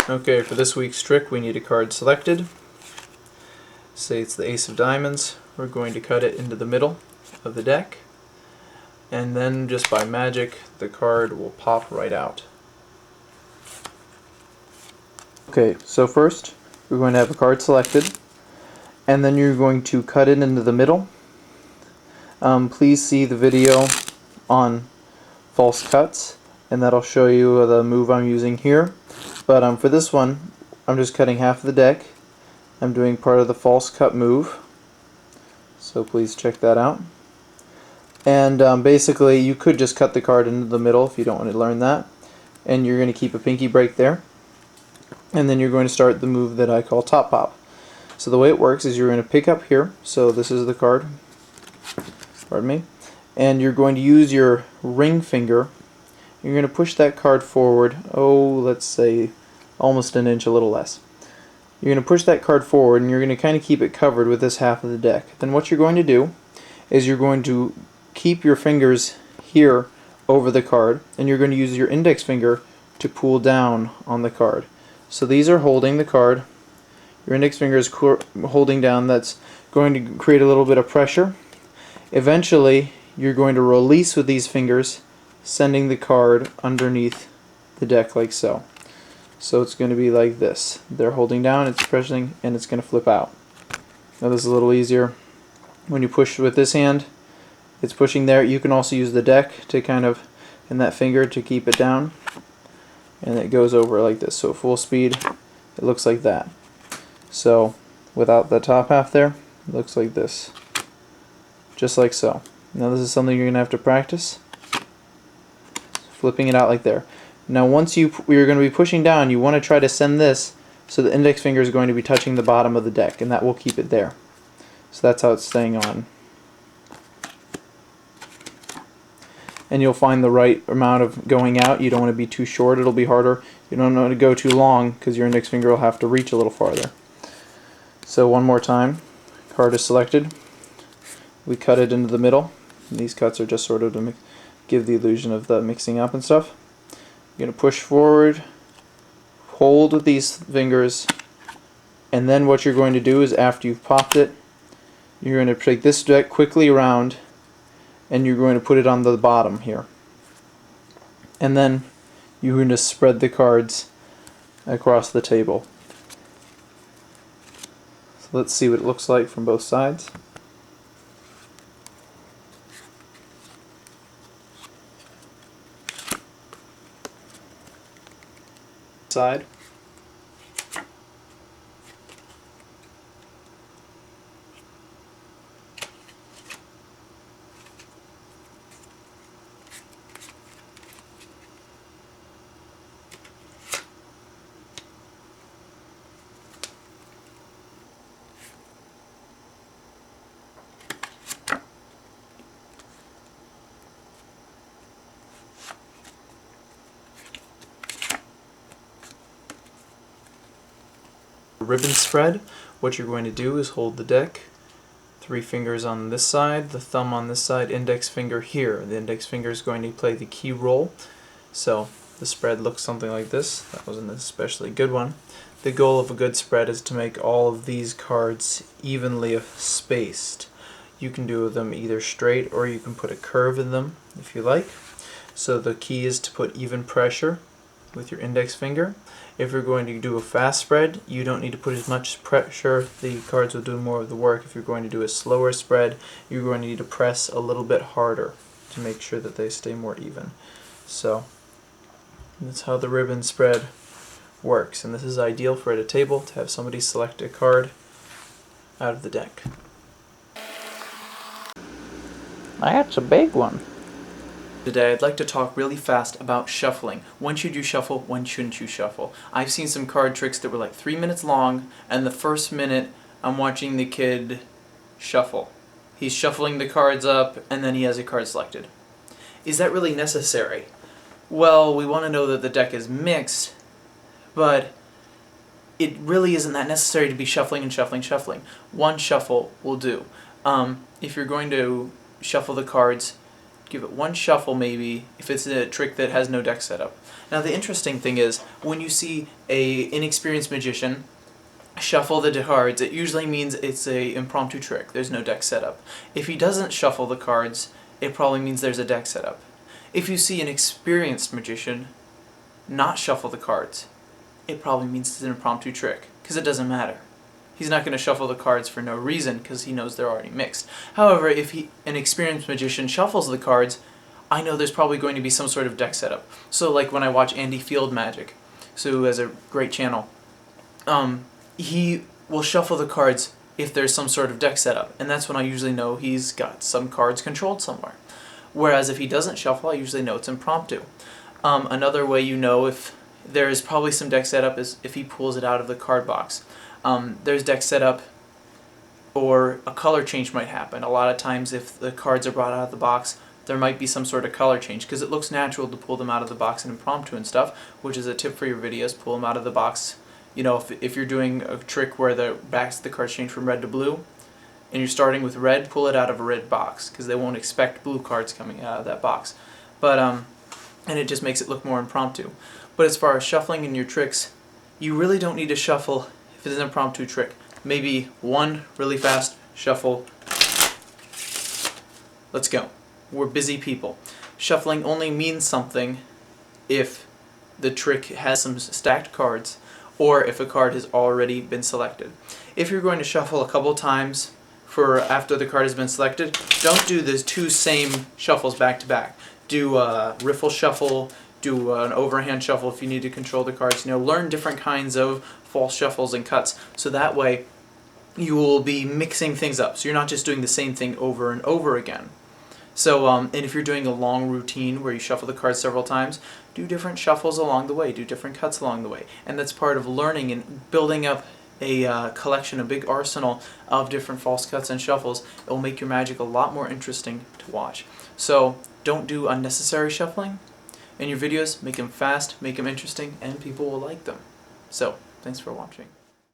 Okay, for this week's trick we need a card selected. Say it's the Ace of Diamonds. We're going to cut it into the middle of the deck, and then just by magic the card will pop right out. Okay, so first we're going to have a card selected, and then you're going to cut it into the middle. Please see the video on false cuts, and that'll show you the move I'm using here. But for this one, I'm just cutting half of the deck. I'm doing part of the false cut move, so please check that out. And basically, you could just cut the card into the middle if you don't want to learn that. And you're going to keep a pinky break there. And then you're going to start the move that I call top pop. So the way it works is you're going to pick up here. So this is the card. Pardon me. And you're going to use your ring finger. You're going to push that card forward, let's say almost an inch, a little less. You're going to push that card forward, and you're going to kind of keep it covered with this half of the deck. Then what you're going to do is you're going to keep your fingers here over the card, and you're going to use your index finger to pull down on the card. So these are holding the card. Your index finger is holding down. That's going to create a little bit of pressure. Eventually, you're going to release with these fingers, sending the card underneath the deck like so. So it's going to be like this. They're holding down, it's pressing, and it's going to flip out. Now this is a little easier. When you push with this hand, it's pushing there. You can also use the deck to kind of, and that finger to keep it down. And it goes over like this. So at full speed, it looks like that. So without the top half there, it looks like this. Just like so. Now this is something you're going to have to practice. Flipping it out like there. Now once you're going to be pushing down, you want to try to send this so the index finger is going to be touching the bottom of the deck, and that will keep it there. So that's how it's staying on. And you'll find the right amount of going out. You don't want to be too short, it'll be harder. You don't want to go too long because your index finger will have to reach a little farther. So one more time, card is selected. We cut it into the middle. And these cuts are just sort of to give the illusion of the mixing up and stuff. You're going to push forward, hold with these fingers, and then what you're going to do is after you've popped it, you're going to take this deck quickly around, and you're going to put it on the bottom here. And then you're going to spread the cards across the table. So let's see what it looks like from both sides. Side. Ribbon spread, what you're going to do is hold the deck, 3 fingers on this side, the thumb on this side, index finger here. The index finger is going to play the key role. So the spread looks something like this. That wasn't an especially good one. The goal of a good spread is to make all of these cards evenly spaced. You can do them either straight or you can put a curve in them if you like. So the key is to put even pressure with your index finger. If you're going to do a fast spread, you don't need to put as much pressure. The cards will do more of the work. If you're going to do a slower spread, you're going to need to press a little bit harder to make sure that they stay more even. So that's how the ribbon spread works, and this is ideal for at a table to have somebody select a card out of the deck. That's a big one. Today I'd like to talk really fast about shuffling. When should you shuffle? When shouldn't you shuffle? I've seen some card tricks that were like 3 minutes long, and the first minute I'm watching the kid shuffle. He's shuffling the cards up, and then he has a card selected. Is that really necessary? Well, we want to know that the deck is mixed, but it really isn't that necessary to be shuffling and shuffling, shuffling. One shuffle will do. If you're going to shuffle the cards, give it one shuffle maybe if it's a trick that has no deck setup. Now the interesting thing is, when you see a inexperienced magician shuffle the cards, it usually means it's a impromptu trick. There's no deck setup. If he doesn't shuffle the cards, it probably means there's a deck setup. If you see an experienced magician not shuffle the cards, it probably means it's an impromptu trick, because it doesn't matter. He's not going to shuffle the cards for no reason, because he knows they're already mixed. However, if an experienced magician shuffles the cards, I know there's probably going to be some sort of deck setup. So like when I watch Andy Field Magic, so who has a great channel, he will shuffle the cards if there's some sort of deck setup, and that's when I usually know he's got some cards controlled somewhere. Whereas if he doesn't shuffle, I usually know it's impromptu. Another way you know if there is probably some deck setup is if he pulls it out of the card box. There's deck setup, or a color change might happen. A lot of times if the cards are brought out of the box, there might be some sort of color change, because it looks natural to pull them out of the box in impromptu and stuff, which is a tip for your videos. Pull them out of the box. You know, if you're doing a trick where the backs of the cards change from red to blue, and you're starting with red, pull it out of a red box, because they won't expect blue cards coming out of that box. But and it just makes it look more impromptu. But as far as shuffling in your tricks, you really don't need to shuffle if it's an impromptu trick. Maybe one really fast shuffle. Let's go. We're busy people. Shuffling only means something if the trick has some stacked cards, or if a card has already been selected. If you're going to shuffle a couple times for after the card has been selected, don't do the two same shuffles back to back. Do a riffle shuffle, do an overhand shuffle if you need to control the cards. You know, learn different kinds of false shuffles and cuts, so that way you will be mixing things up. So you're not just doing the same thing over and over again. So, and if you're doing a long routine where you shuffle the cards several times, do different shuffles along the way, do different cuts along the way. And that's part of learning and building up a collection, a big arsenal of different false cuts and shuffles. It will make your magic a lot more interesting to watch. So, don't do unnecessary shuffling in your videos. Make them fast, make them interesting, and people will like them. So, thanks for watching.